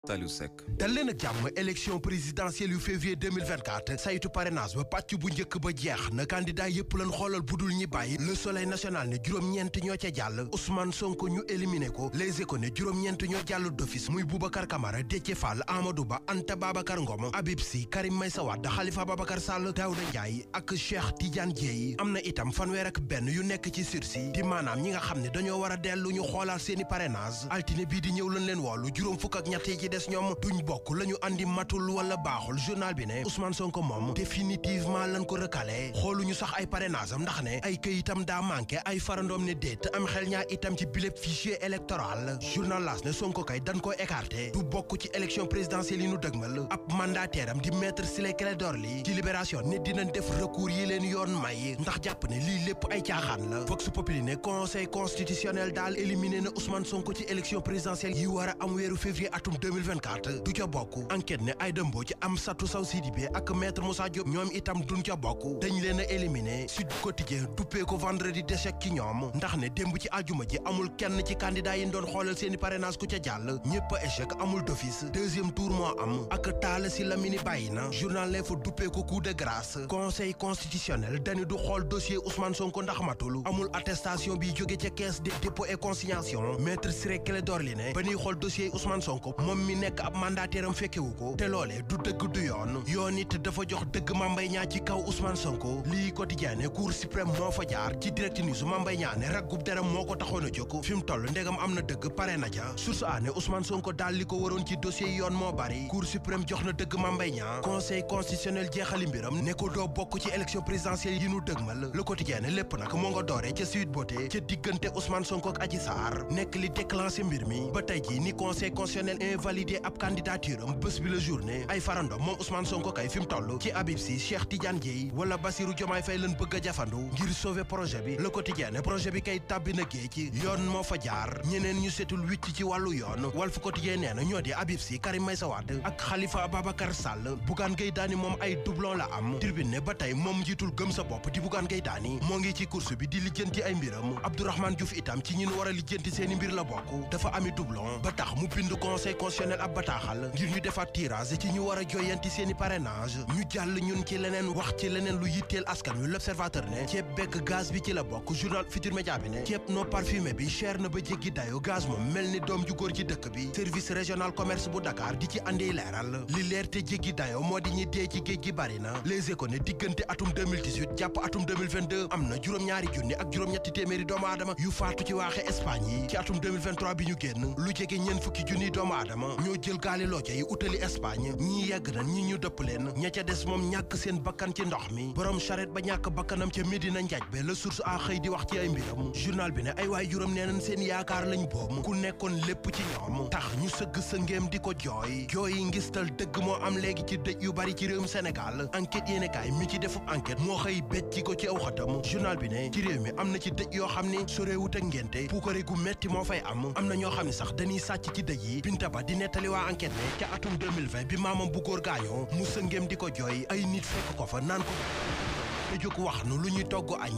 Saliou Seck. dal leen ak jàmm élection présidentielle yu février 2024 saytu parrainage ba pàcc bu njëkk ba jeex na candidat yépp lañ xoolal budul ñi bàyyi Le Soleil national ne juróom-ñeent ñoo ca jàll Ousmane Sonko ñu éliminé ko Les Échos ne juróom-ñeent ñoo jàll d'office muy Boubacar Camara Déthié Fall Amadou Ba Anta Babacar Ngom Habib Sy Karim Meïssa Wade Khalifa Babacar Sall Daouda Ndiaye ak Cheikh Tidiane Dièye am na itam fanweer ak benn yu nekk ci sursis di maanaam ñi nga xam ne dañoo war a dellu ñu xoolaal seeni parrainage altine bii di ñëw lañ leen woolu juróom fukk ak ñett ci des ñoom duñ bokk la ñu andi matul wala baaxul journal bi ne Ousmane Sonko moom définitivement lañ ko recalé xooluñu sax ay parrainage am ndax ne ay këyitam daa manqué ay farandoom ne déet am xel ñaar itam ci bileb fichier électoral journal L'As ne Sonko kay dañ ko écarté du bokk ci élection présidentielle yi nu dëgmal ab mandataire am di maître Ciré Clédor Ly ci Libération ne dinañ def recours yi leen yoon may ndax jàpp ne lii lépp ay caaxaan la Vox Populi ne conseil constitutionnel daal éliminé na Ousmane Sonko ci élection présidentielle yi war a am weeru février atum 2024 du ca bokk enquête ne Aïda Mbodj Amsatou Sow Sidibé ak maître Moussa Diop ñoom itam duñ ca bokk dañ leen a éliminé Sud Quotidien duppee ko vendredi d'échec ci ñoom ndax ne démb ci àjjuma ji amul kenn ci candidat yi doon xoolal seeni parrainage ku ca jàll ñépp a échec amul d'office deuxième tour moo am ak Talla Sylla mi ni bàyyi na journal L'Info duppee ko coup de grâce conseil constitutionnel dañu du xool dossier Ousmane Sonko ndax matul amul attestation bi jóge ca caisse de dépôt et consignation maître Ciré Clédor Ly ne ba ñuy xool dossier Ousmane Sonko moom mi nekk ab mandataire am fekkewu ko te loolee du dëgg du yoon it dafa jox dëgg Mame Mbaye Niang ci kaw Ousmane Sonko lii quotidien ne cour suprême moo fa jaar ci direct news Mame Mbaye Niang ne raggub deram moo ko taxoon a jóg fi mu toll ndegam am na dëgg pare na ja source a ne Ousmane Sonko daal li ko waroon ci dossier yoon moo bari cour suprême jox na dëgg Mame Mbaye Niang conseil constitutionnel jeexali mbiram ne ko doo bokk ci élection présidentielle yi nu dëgmal le quotidien ne lépp nag moo nga dooree ca Sweet Beauté ca diggante Ousmane Sonko ak Adji Sarr nekk li déclenché mbir mi ba tey ji ni conseil constitutionnel invalidé ab candidature am bés bi la journée ay farandom moom Ousmane Sonko kay fi mu toll ci Habib Sy Cheikh Tidiane Dièye wala Bassirou Diomaye Faye lañ bëgg a jafandu ngir sauver projet bi le quotidien ne projet bi kay tàbbi na géej ci yoon moo fa jaar ñeneen ñu setul wicc ci wàllu yoon Walf Quotidien nee na ñoo di Habib Sy Karim Meïssa Wade ak Khalifa Babacar Sall Bougane Gueye Dany moom ay doublon la am Tribune ne ba tey moom njiitul gëm sa bopp di Bougane Gueye Dany moo ngi ci course bi di lijjanti ay mbiram Abdourahmane Diouf itam ci ñin war a lijjanti seeni mbir la bokk dafa ami doublon ba tax mu bind conseil constitutionnel ab bataaxal ngir ñu defaat tirage ci ñu war a joyanti seeni parrainage ñu jàll ñun ci leneen wax ci leneen lu yitteel askan wi l'observateur ne ceeb bekk gaz bi ci la bokk journal Futur Média bi ne ceeb non parfumé bi cher na ba jéggi dayo gaz moom mel ni doom ju góor ci dëkk bi service régional commerce bu Dakar di ci andi leeral li leer te jéggi dayo moo di ñi dee ci géej gi bari na Les Échos ne diggante atum 2018 jàpp atum 2022 am na juróom-ñaari junni ak juróom-ñetti téeméeri doomu aadama yu faatu ci waaxe Espagne yi ci atum 2023 bi ñu génn lu jege ñeen fukki junni doomu aadama ñoo jël gaali looja yi utali Espagne ñii yegg na ñi ñu dëpp leen ña ca des moom ñàkk seen bakkan ci ndox mi borom charrette ba ñàkk bakkanam ca Medina Njaaj be la source a xëy di wax ci ay mbiram journal bi ne ay waay juróom nee nañ seen yaakaar lañ boom ku nekkoon lépp ci ñoom tax ñu sëgg sëngeem di ko jooy yi ngistal dëgg moo am léegi ci dëj yu bari ci réewum Sénégal enquête yéenekaay mi ci defub enquête moo xëy becc ko ci aw xatam journal bi ne ci réew mi am na ci dëj yoo xam ni soreewut ak ngénte puukare gu metti moo fay am na ñoo xam ne sax dañuy sàcc ci dëj yi Binta Ba di nettali waa enquête ne ca atum 2020 bi maamam bu góor gaañoo mu sëngeem di ko jooy ay nit fekk ko fa naan ko te jóg wax nu lu ñuy togg añ